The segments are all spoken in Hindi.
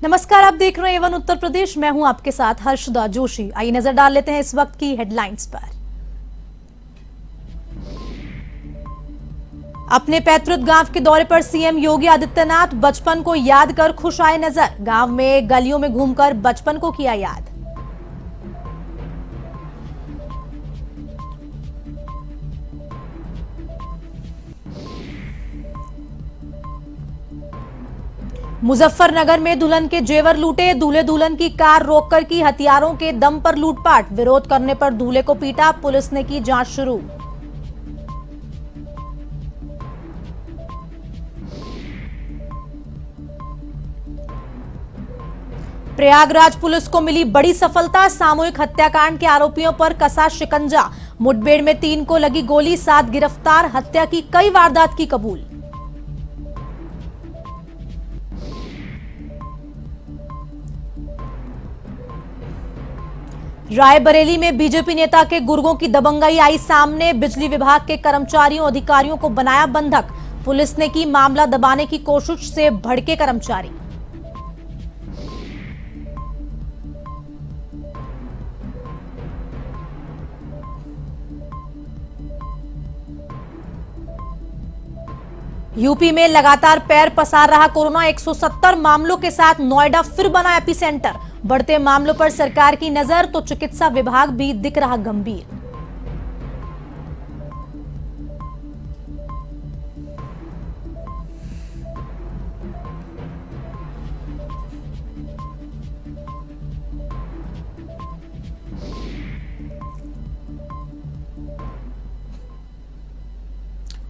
नमस्कार, आप देख रहे हैं एवन उत्तर प्रदेश। मैं हूं आपके साथ हर्षदा जोशी। आइए नजर डाल लेते हैं इस वक्त की हेडलाइंस पर। अपने पैतृक गांव के दौरे पर सीएम योगी आदित्यनाथ बचपन को याद कर खुश आए नजर। गांव में गलियों में घूमकर बचपन को किया याद। मुजफ्फरनगर में दुल्हन के जेवर लूटे। दूल्हे दुल्हन की कार रोककर की हथियारों के दम पर लूटपाट। विरोध करने पर दूल्हे को पीटा। पुलिस ने की जांच शुरू। प्रयागराज पुलिस को मिली बड़ी सफलता। सामूहिक हत्याकांड के आरोपियों पर कसा शिकंजा। मुठभेड़ में 3 को लगी गोली, 7 गिरफ्तार। हत्या की कई वारदात की कबूल। रायबरेली में बीजेपी नेता के गुर्गों की दबंगई आई सामने। बिजली विभाग के कर्मचारियों अधिकारियों को बनाया बंधक। पुलिस ने की मामला दबाने की कोशिश से भड़के कर्मचारी। यूपी में लगातार पैर पसार रहा कोरोना। 170 मामलों के साथ नोएडा फिर बना एपिसेंटर। बढ़ते मामलों पर सरकार की नजर तो चिकित्सा विभाग भी दिख रहा गंभीर।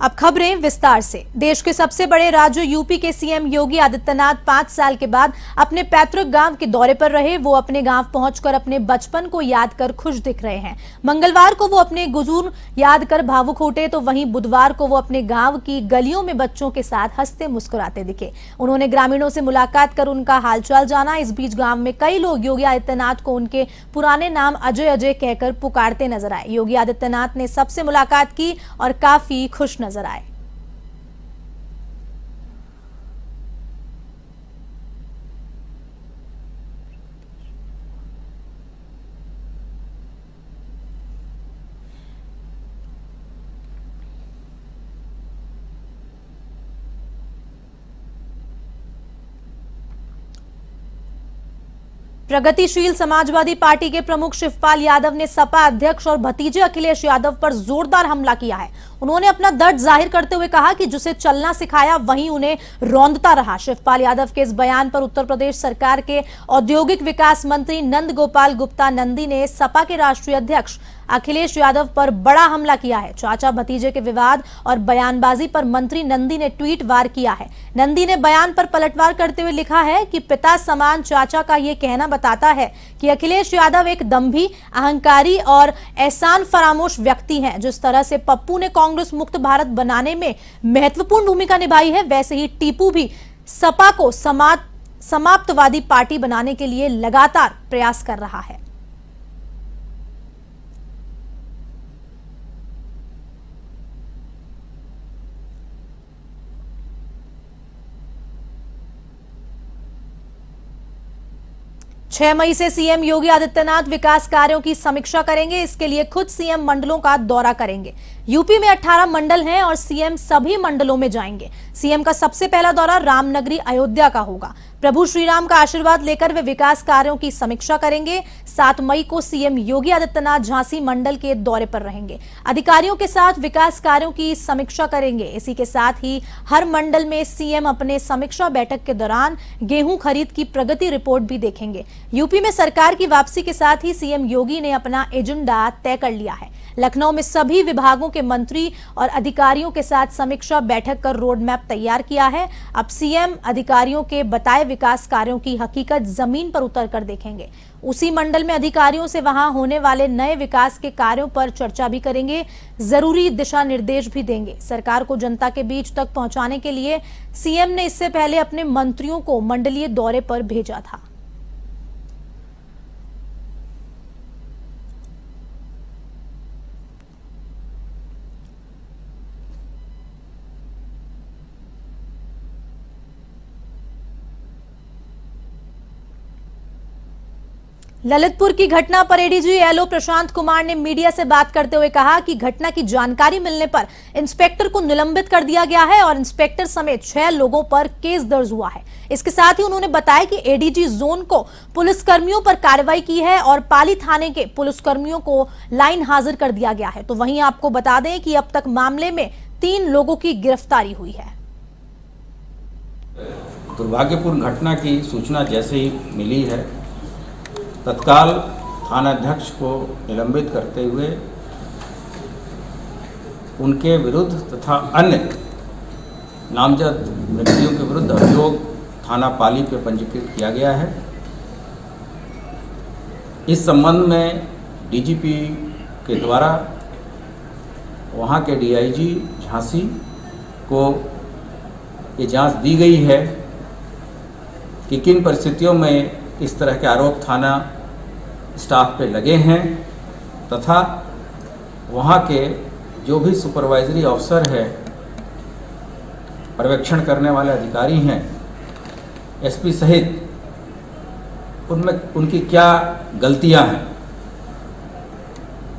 अब खबरें विस्तार से। देश के सबसे बड़े राज्य यूपी के सीएम योगी आदित्यनाथ 5 साल के बाद अपने पैतृक गांव के दौरे पर रहे। वो अपने गांव पहुंचकर अपने बचपन को याद कर खुश दिख रहे हैं। मंगलवार को वो अपने बुजुर्ग याद कर भावुक उठे, तो वहीं बुधवार को वो अपने गांव की गलियों में बच्चों के साथ हंसते मुस्कुराते दिखे। उन्होंने ग्रामीणों से मुलाकात कर उनका हालचाल जाना। इस बीच गांव में कई लोग योगी आदित्यनाथ को उनके पुराने नाम अजय अजय कहकर पुकारते नजर आए। योगी आदित्यनाथ ने सबसे मुलाकात की और काफी खुश नजर आए। 'प्रगतिशील समाजवादी पार्टी के प्रमुख शिवपाल यादव ने सपा अध्यक्ष और भतीजे अखिलेश यादव पर जोरदार हमला किया है। उन्होंने अपना दर्द जाहिर करते हुए कहा कि जिसे चलना सिखाया वहीं उन्हें रौंदता रहा। शिवपाल यादव के इस बयान पर उत्तर प्रदेश सरकार के औद्योगिक विकास मंत्री नंद गोपाल गुप्ता नंदी ने सपा के राष्ट्रीय अध्यक्ष अखिलेश यादव पर बड़ा हमला किया है। चाचा भतीजे के विवाद और बयानबाजी पर मंत्री नंदी ने ट्वीट वार किया है। नंदी ने बयान पर पलटवार करते हुए लिखा है कि पिता समान चाचा का यह कहना बताता है कि अखिलेश यादव एक दंभी, अहंकारी और एहसान फरामोश व्यक्ति हैं। जिस तरह से पप्पू ने कांग्रेस मुक्त भारत बनाने में महत्वपूर्ण भूमिका निभाई है, वैसे ही टीपू भी सपा को समाप्तवादी पार्टी बनाने के लिए लगातार प्रयास कर रहा है। छह मई से सीएम योगी आदित्यनाथ विकास कार्यों की समीक्षा करेंगे। इसके लिए खुद सीएम मंडलों का दौरा करेंगे। यूपी में 18 मंडल हैं और सीएम सभी मंडलों में जाएंगे। सीएम का सबसे पहला दौरा रामनगरी अयोध्या का होगा। प्रभु श्रीराम का आशीर्वाद लेकर वे विकास कार्यों की समीक्षा करेंगे। 7 मई को सीएम योगी आदित्यनाथ झांसी मंडल के दौरे पर रहेंगे। अधिकारियों के साथ विकास कार्यों की समीक्षा करेंगे। इसी के साथ ही हर मंडल में सीएम अपने समीक्षा बैठक के दौरान गेहूं खरीद की प्रगति रिपोर्ट भी देखेंगे। यूपी में सरकार की वापसी के साथ ही सीएम योगी ने अपना एजेंडा तय कर लिया है। लखनऊ में सभी विभागों के मंत्री और अधिकारियों के साथ समीक्षा बैठक कर रोड मैप तैयार किया है। अब सीएम अधिकारियों के बताए विकास कार्यों की हकीकत जमीन पर उतरकर देखेंगे। उसी मंडल में अधिकारियों से वहां होने वाले नए विकास के कार्यों पर चर्चा भी करेंगे। जरूरी दिशा निर्देश भी देंगे। सरकार को जनता के बीच तक पहुंचाने के लिए सीएम ने इससे पहले अपने मंत्रियों को मंडलीय दौरे पर भेजा था। ललितपुर की घटना पर एडीजी एलओ प्रशांत कुमार ने मीडिया से बात करते हुए कहा कि घटना की जानकारी मिलने पर इंस्पेक्टर को निलंबित कर दिया गया है और इंस्पेक्टर समेत 6 लोगों पर केस दर्ज हुआ है। इसके साथ ही उन्होंने बताया कि एडीजी जोन को पुलिसकर्मियों पर कार्रवाई की है और पाली थाने के पुलिसकर्मियों को लाइन हाजिर कर दिया गया है। तो वहीं आपको बता दें कि अब तक मामले में 3 लोगों की गिरफ्तारी हुई है। दुर्भाग्यपूर्ण घटना की सूचना जैसे ही मिली है, तत्काल थानाध्यक्ष को निलंबित करते हुए उनके विरुद्ध तथा अन्य नामजद व्यक्तियों के विरुद्ध अभियोग थाना पाली पे पंजीकृत किया गया है। इस संबंध में डीजीपी के द्वारा वहाँ के डीआईजी झांसी को ये जांच दी गई है कि किन परिस्थितियों में इस तरह के आरोप थाना स्टाफ पे लगे हैं तथा वहाँ के जो भी सुपरवाइजरी अफसर है, पर्यवेक्षण करने वाले अधिकारी हैं, एसपी सहित, उनमें उनकी क्या गलतियां हैं।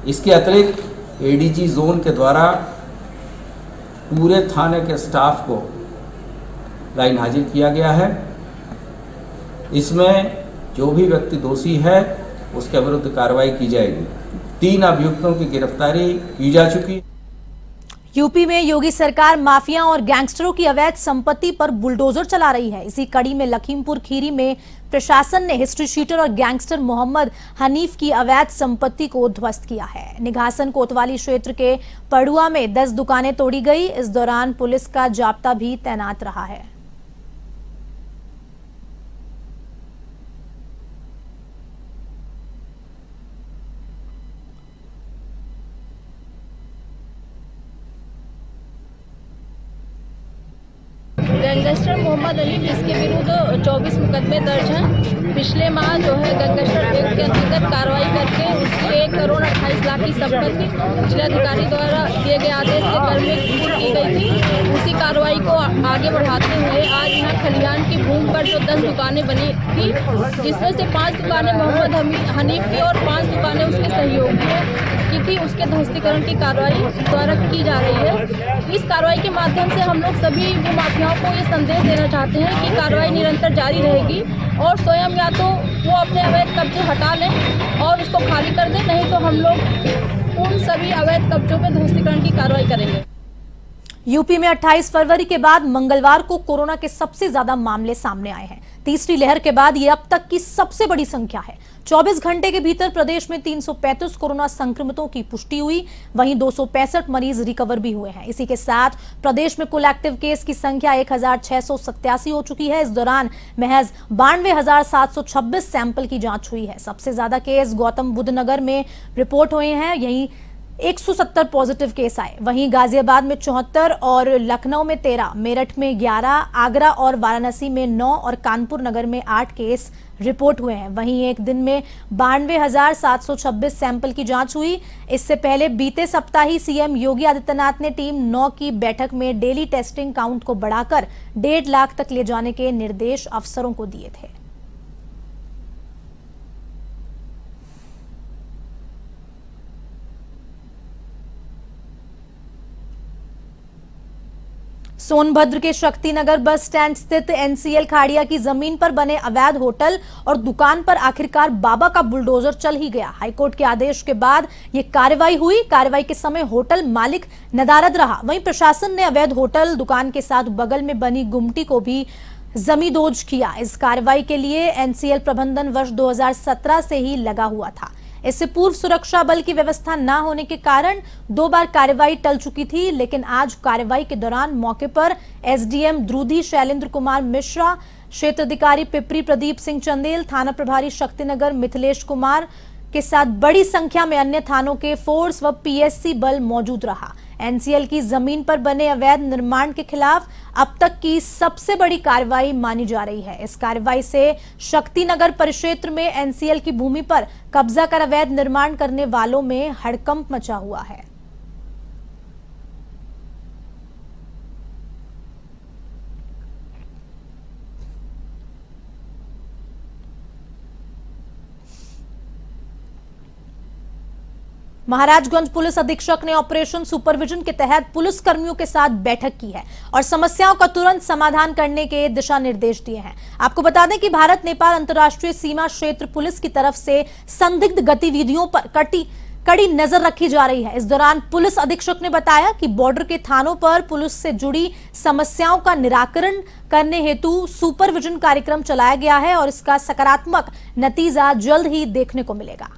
इसके अतिरिक्त एडीजी जोन के द्वारा पूरे थाने के स्टाफ को लाइन हाजिर किया गया है। इसमें जो भी व्यक्ति दोषी है उसके विरुद्ध कार्रवाई की जाएगी। 3 अभियुक्तों की गिरफ्तारी की जा चुकी। यूपी में योगी सरकार माफिया और गैंगस्टरों की अवैध संपत्ति पर बुलडोजर चला रही है। इसी कड़ी में लखीमपुर खीरी में प्रशासन ने हिस्ट्री शीटर और गैंगस्टर मोहम्मद हनीफ की अवैध संपत्ति को ध्वस्त किया है। निघासन कोतवाली क्षेत्र के पड़ुआ में 10 दुकानें तोड़ी गई। इस दौरान पुलिस का जाब्ता भी तैनात रहा है। गैंगस्टर मोहम्मद हनीफ, जिसके विरुद्ध 24 मुकदमे दर्ज हैं। पिछले माह जो है गैंगस्टर एक्ट के अंतर्गत कार्रवाई करके उसकी 1,28 लाख की संपत्ति जिलाधिकारी द्वारा दिए गए आदेश के क्रम में कुर्क की गई थी। उसी कार्रवाई को आगे बढ़ाते हुए आज यहाँ खलिहान की भूमि पर जो 10 दुकानें बनी थी, जिसमें से 5 दुकानें मोहम्मद हनीफ की और 5 दुकानें उसके सहयोगी की थी, उसके ध्वस्तीकरण की कार्रवाई द्वारा की जा रही है। इस कार्रवाई के माध्यम से हम लोग सभी भूमाफियाओं को ये संदेश देना चाहते हैं कि कार्रवाई निरंतर जारी रहेगी और स्वयं या तो वो अपने अवैध कब्जे हटा लें और उसको खाली कर दें, नहीं तो हम लोग उन सभी अवैध कब्जों पर ध्वस्तीकरण की कार्रवाई करेंगे। यूपी में 28 फरवरी के बाद मंगलवार को कोरोना के सबसे ज्यादा मामले सामने आए हैं। तीसरी लहर के बाद ये अब तक की सबसे बड़ी संख्या है। 24 घंटे के भीतर प्रदेश में 335 कोरोना संक्रमितों की पुष्टि हुई, वहीं 265 मरीज रिकवर भी हुए हैं। इसी के साथ प्रदेश में कुल एक्टिव केस की संख्या 1687 हो चुकी है। इस दौरान महज 92,726 सैंपल की जांच हुई है। सबसे ज्यादा केस गौतम बुद्ध नगर में रिपोर्ट हुए हैं, यहीं 170 पॉजिटिव केस आए। वहीं गाजियाबाद में 74 और लखनऊ में 13, मेरठ में 11, आगरा और वाराणसी में 9 और कानपुर नगर में 8 केस रिपोर्ट हुए हैं। वहीं एक दिन में 92,726 सैंपल की जांच हुई। इससे पहले बीते सप्ताह ही सीएम योगी आदित्यनाथ ने टीम 9 की बैठक में डेली टेस्टिंग काउंट को बढ़ाकर 1.5 लाख तक ले जाने के निर्देश अफसरों को दिए थे। सोनभद्र के शक्तिनगर बस स्टैंड स्थित एनसीएल खाड़िया की जमीन पर बने अवैध होटल और दुकान पर आखिरकार बाबा का बुलडोजर चल ही गया। हाईकोर्ट के आदेश के बाद यह कार्रवाई हुई। कार्रवाई के समय होटल मालिक नदारद रहा। वहीं प्रशासन ने अवैध होटल दुकान के साथ बगल में बनी गुमटी को भी जमींदोज किया। इस कार्रवाई के लिए एनसीएल प्रबंधन वर्ष 2017 से ही लगा हुआ था। इससे पूर्व सुरक्षा बल की व्यवस्था न होने के कारण 2 बार कार्रवाई टल चुकी थी, लेकिन आज कार्रवाई के दौरान मौके पर एसडीएम द्रुधी शैलेंद्र कुमार मिश्रा, क्षेत्राधिकारी पिपरी प्रदीप सिंह चंदेल, थाना प्रभारी शक्तिनगर मिथिलेश कुमार के साथ बड़ी संख्या में अन्य थानों के फोर्स व पीएससी बल मौजूद रहा। एनसीएल की जमीन पर बने अवैध निर्माण के खिलाफ अब तक की सबसे बड़ी कार्रवाई मानी जा रही है। इस कार्रवाई से शक्तिनगर परिक्षेत्र में एनसीएल की भूमि पर कब्जा कर अवैध निर्माण करने वालों में हड़कंप मचा हुआ है। महाराजगंज पुलिस अधीक्षक ने ऑपरेशन सुपरविजन के तहत पुलिस कर्मियों के साथ बैठक की है और समस्याओं का तुरंत समाधान करने के दिशा निर्देश दिए हैं। आपको बता दें कि भारत नेपाल अंतर्राष्ट्रीय सीमा क्षेत्र पुलिस की तरफ से संदिग्ध गतिविधियों पर कड़ी नजर रखी जा रही है। इस दौरान पुलिस अधीक्षक ने बताया कि बॉर्डर के थानों पर पुलिस से जुड़ी समस्याओं का निराकरण करने हेतु सुपरविजन कार्यक्रम चलाया गया है और इसका सकारात्मक नतीजा जल्द ही देखने को मिलेगा।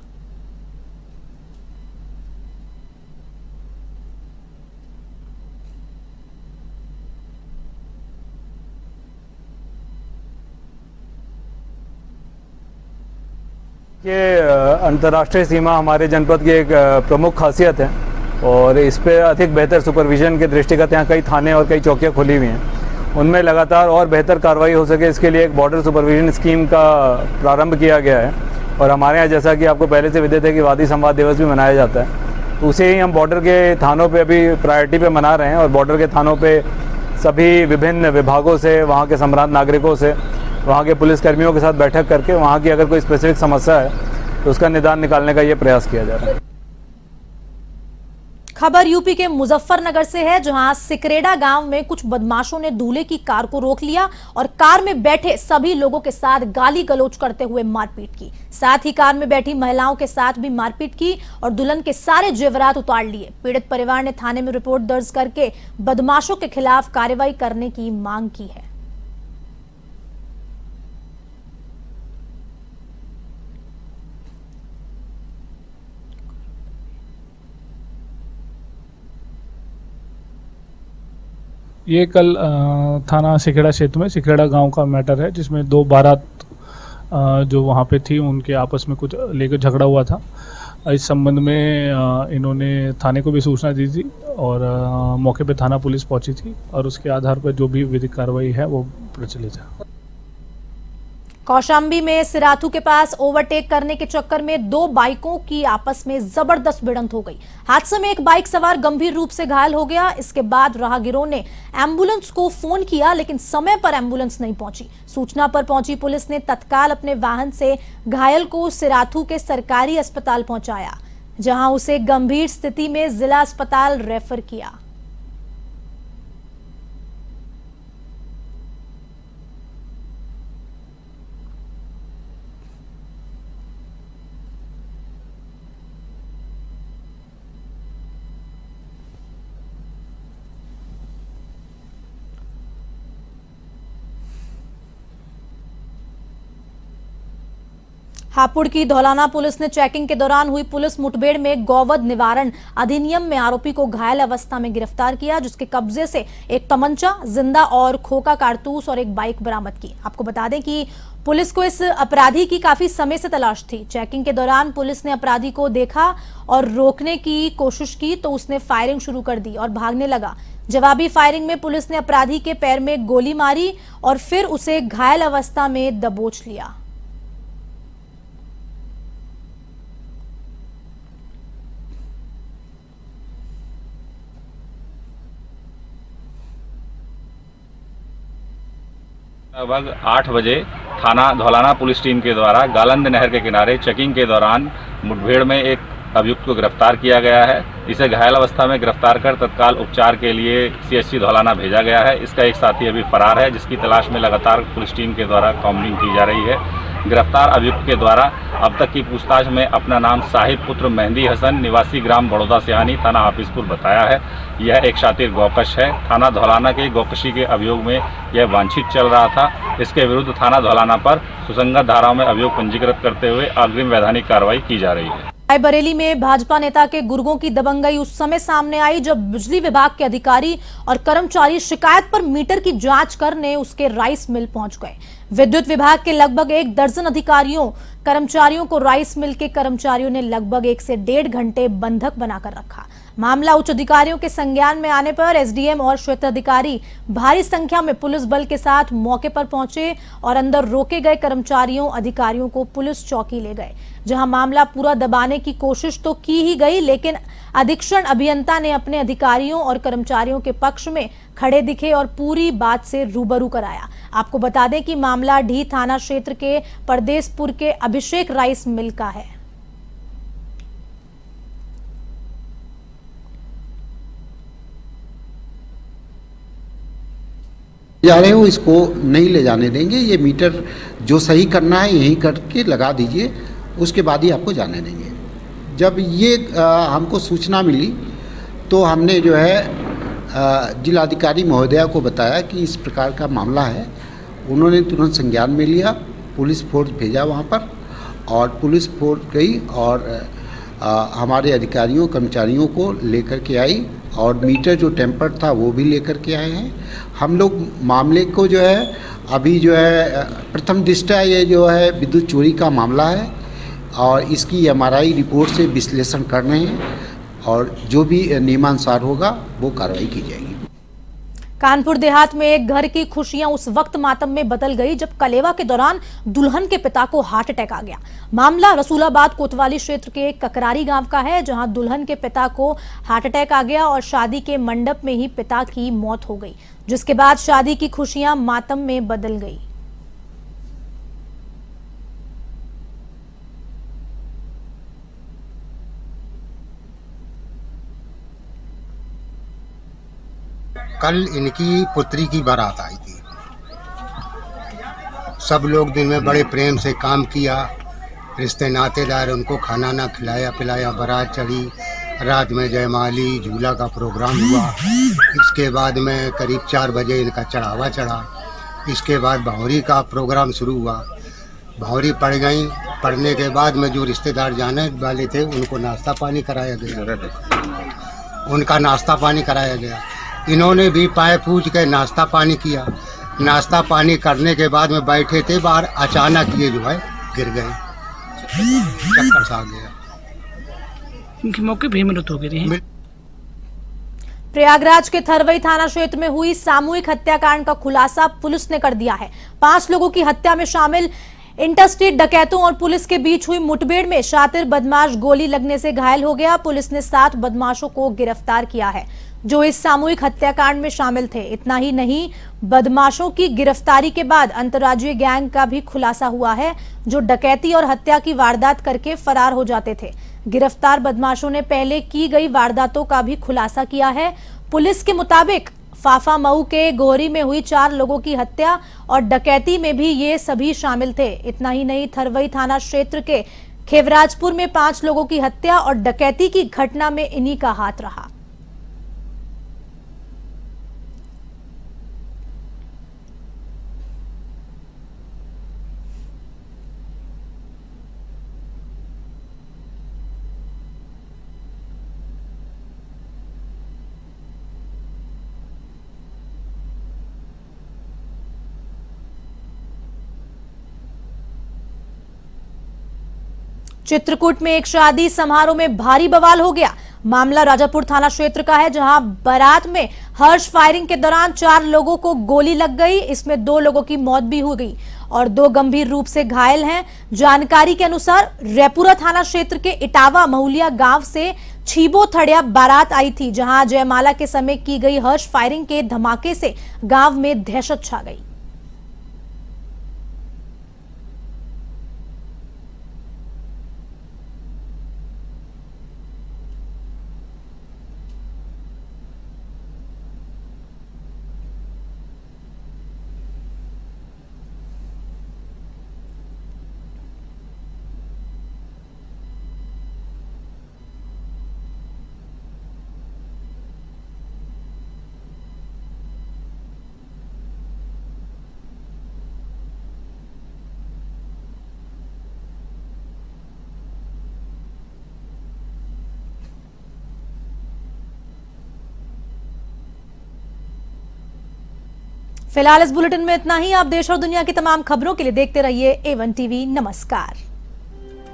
ये अंतर्राष्ट्रीय सीमा हमारे जनपद की एक प्रमुख खासियत है और इस पे अधिक बेहतर सुपरविजन के दृष्टिगत यहाँ कई थाने और कई चौकियाँ खुली हुई हैं। उनमें लगातार और बेहतर कार्रवाई हो सके इसके लिए एक बॉर्डर सुपरविजन स्कीम का प्रारंभ किया गया है और हमारे यहाँ जैसा कि आपको पहले से विदित है कि वादी संवाद दिवस भी मनाया जाता है, तो उसे ही हम बॉर्डर के थानों पर अभी प्रायोरिटी पे मना रहे हैं और बॉर्डर के थानों पर सभी विभिन्न विभागों से, वहाँ के सम्रांत नागरिकों से, वहाँ के पुलिसकर्मियों के साथ बैठक करके वहाँ की अगर कोई स्पेसिफिक समस्या है तो उसका निदान निकालने का ये प्रयास किया जा रहा है। खबर यूपी के मुजफ्फरनगर से है, जहां सिकरेड़ा गांव में कुछ बदमाशों ने दूल्हे की कार को रोक लिया और कार में बैठे सभी लोगों के साथ गाली गलौज करते हुए मारपीट की। साथ ही कार में बैठी महिलाओं के साथ भी मारपीट की और दुल्हन के सारे जेवरात उतार लिए। पीड़ित परिवार ने थाने में रिपोर्ट दर्ज करके बदमाशों के खिलाफ कार्रवाई करने की मांग की है। ये कल थाना सिखेड़ा क्षेत्र में सिखेड़ा गांव का मैटर है, जिसमें दो बारात जो वहां पे थी उनके आपस में कुछ लेकर झगड़ा हुआ था। इस संबंध में इन्होंने थाने को भी सूचना दी थी और मौके पे थाना पुलिस पहुंची थी और उसके आधार पर जो भी विधिक कार्रवाई है वो प्रचलित है। कौशाम्बी में सिराथू के पास ओवरटेक करने के चक्कर में दो बाइकों की आपस में जबरदस्त भिड़ंत हो गई। हादसे में एक बाइक सवार गंभीर रूप से घायल हो गया। इसके बाद राहगीरों ने एम्बुलेंस को फोन किया, लेकिन समय पर एम्बुलेंस नहीं पहुंची। सूचना पर पहुंची पुलिस ने तत्काल अपने वाहन से घायल को सिराथू के सरकारी अस्पताल पहुंचाया, जहां उसे गंभीर स्थिति में जिला अस्पताल रेफर किया। हापुड़ की धौलाना पुलिस ने चेकिंग के दौरान हुई पुलिस मुठभेड़ में गौवध निवारण अधिनियम में आरोपी को घायल अवस्था में गिरफ्तार किया, जिसके कब्जे से एक तमंचा, जिंदा और खोखा कारतूस और एक बाइक बरामद की। आपको बता दें कि पुलिस को इस अपराधी की काफी समय से तलाश थी। चेकिंग के दौरान पुलिस ने अपराधी को देखा और रोकने की कोशिश की तो उसने फायरिंग शुरू कर दी और भागने लगा। जवाबी फायरिंग में पुलिस ने अपराधी के पैर में गोली मारी और फिर उसे घायल अवस्था में दबोच लिया। लगभग 8 बजे थाना धौलाना पुलिस टीम के द्वारा गालंद नहर के किनारे चेकिंग के दौरान मुठभेड़ में एक अभियुक्त को गिरफ्तार किया गया है। इसे घायल अवस्था में गिरफ्तार कर तत्काल उपचार के लिए सीएचसी धौलाना भेजा गया है। इसका एक साथी अभी फरार है, जिसकी तलाश में लगातार पुलिस टीम के द्वारा काउंसलिंग की जा रही है। गिरफ्तार अभियुक्त के द्वारा अब तक की पूछताछ में अपना नाम साहिब पुत्र मेहंदी हसन निवासी ग्राम बड़ौदा सियानी थाना हाफिजपुर बताया है। यह एक शातिर गौकश है। थाना धौलाना के गौकशी के अभियोग में यह वांछित चल रहा था। इसके विरुद्ध थाना धौलाना पर सुसंगत धाराओं में अभियोग पंजीकृत करते हुए अग्रिम वैधानिक कार्रवाई की जा रही है। रायबरेली में भाजपा नेता के गुर्गों की दबंगई उस समय सामने आई जब बिजली विभाग के अधिकारी और कर्मचारी शिकायत पर मीटर की जांच करने उसके राइस मिल पहुंच गए। विद्युत विभाग के लगभग 1 दर्जन अधिकारियों कर्मचारियों को राइस मिल के कर्मचारियों ने लगभग 1 से 1.5 घंटे बंधक बनाकर रखा। मामला उच्च अधिकारियों के संज्ञान में आने पर एसडीएम और क्षेत्राधिकारी भारी संख्या में पुलिस बल के साथ मौके पर पहुंचे और अंदर रोके गए कर्मचारियों अधिकारियों को पुलिस चौकी ले गए, जहां मामला पूरा दबाने की कोशिश तो की ही गई, लेकिन अधीक्षण अभियंता ने अपने अधिकारियों और कर्मचारियों के पक्ष में खड़े दिखे और पूरी बात से रूबरू कराया। आपको बता दें कि मामला ढी थाना क्षेत्र के परदेसपुर के अभिषेक राइस मिल का है। जा रहे हो इसको नहीं ले जाने देंगे, ये मीटर जो सही करना है यहीं करके लगा दीजिए, उसके बाद ही आपको जाने देंगे। जब ये हमको सूचना मिली तो हमने जो है जिलाधिकारी महोदया को बताया कि इस प्रकार का मामला है। उन्होंने तुरंत संज्ञान में लिया, पुलिस फोर्स भेजा वहाँ पर और पुलिस फोर्स गई और हमारे अधिकारियों कर्मचारियों को लेकर के आई और मीटर जो टेम्पर्ड था वो भी लेकर के आए हैं। हम लोग मामले को जो है अभी जो है प्रथम दृष्टया ये जो है विद्युत चोरी का मामला है और इसकी MRI रिपोर्ट से विश्लेषण कर रहे हैं और जो भी नियमानुसार होगा वो कार्रवाई की जाएगी। कानपुर देहात में एक घर की खुशियां उस वक्त मातम में बदल गई जब कलेवा के दौरान दुल्हन के पिता को हार्ट अटैक आ गया। मामला रसूलाबाद कोतवाली क्षेत्र के ककरारी गांव का है, जहां दुल्हन के पिता को हार्ट अटैक आ गया और शादी के मंडप में ही पिता की मौत हो गई, जिसके बाद शादी की खुशियां मातम में बदल गई। कल इनकी पुत्री की बारात आई थी। सब लोग दिन में बड़े प्रेम से काम किया, रिश्ते नातेदार उनको खाना ना खिलाया पिलाया, बारात चढ़ी, रात में जयमाली झूला का प्रोग्राम हुआ। इसके बाद में करीब 4 बजे इनका चढ़ावा चढ़ा। इसके बाद भावरी का प्रोग्राम शुरू हुआ। भावरी पड़ गई, पढ़ने के बाद में जो रिश्तेदार जाने वाले थे उनको नाश्ता पानी कराया गया। उनका नाश्ता पानी कराया गया। इन्होंने भी पाए पूछ के नाश्ता पानी किया। नाश्ता पानी करने के बाद में बैठे थे बाहर, अचानक ये जो है गिर गए, चक्कर सा गया, उनकी मौके पे मौत हो गई। प्रयागराज के थरवई थाना क्षेत्र में हुई सामूहिक हत्याकांड का खुलासा पुलिस ने कर दिया है। 5 लोगों की हत्या में शामिल इंटरस्टेट डकैतों और पुलिस के बीच हुई मुठभेड़ में शातिर बदमाश गोली लगने से घायल हो गया। पुलिस ने 7 बदमाशों को गिरफ्तार किया है जो इस सामूहिक हत्याकांड में शामिल थे। इतना ही नहीं, बदमाशों की गिरफ्तारी के बाद अंतर्राज्यीय गैंग का भी खुलासा हुआ है जो डकैती और हत्या की वारदात करके फरार हो जाते थे। गिरफ्तार बदमाशों ने पहले की गई वारदातों का भी खुलासा किया है। पुलिस के मुताबिक फाफा मऊ के गोहरी में हुई 4 लोगों की हत्या और डकैती में भी ये सभी शामिल थे। इतना ही नहीं, थरवई थाना क्षेत्र के खेवराजपुर में 5 लोगों की हत्या और डकैती की घटना में इन्हीं का हाथ रहा। चित्रकूट में एक शादी समारोह में भारी बवाल हो गया। मामला राजापुर थाना क्षेत्र का है, जहां बारात में हर्ष फायरिंग के दौरान 4 लोगों को गोली लग गई। इसमें 2 लोगों की मौत भी हो गई और 2 गंभीर रूप से घायल हैं। जानकारी के अनुसार रेपुरा थाना क्षेत्र के इटावा महुलिया गांव से छीबो थड़िया बारात आई थी, जहां जयमाला के समय की गई हर्ष फायरिंग के धमाके से गांव में दहशत छा गई। फिलहाल इस बुलेटिन में इतना ही। आप देश और दुनिया की तमाम खबरों के लिए देखते रहिए A1 TV। नमस्कार।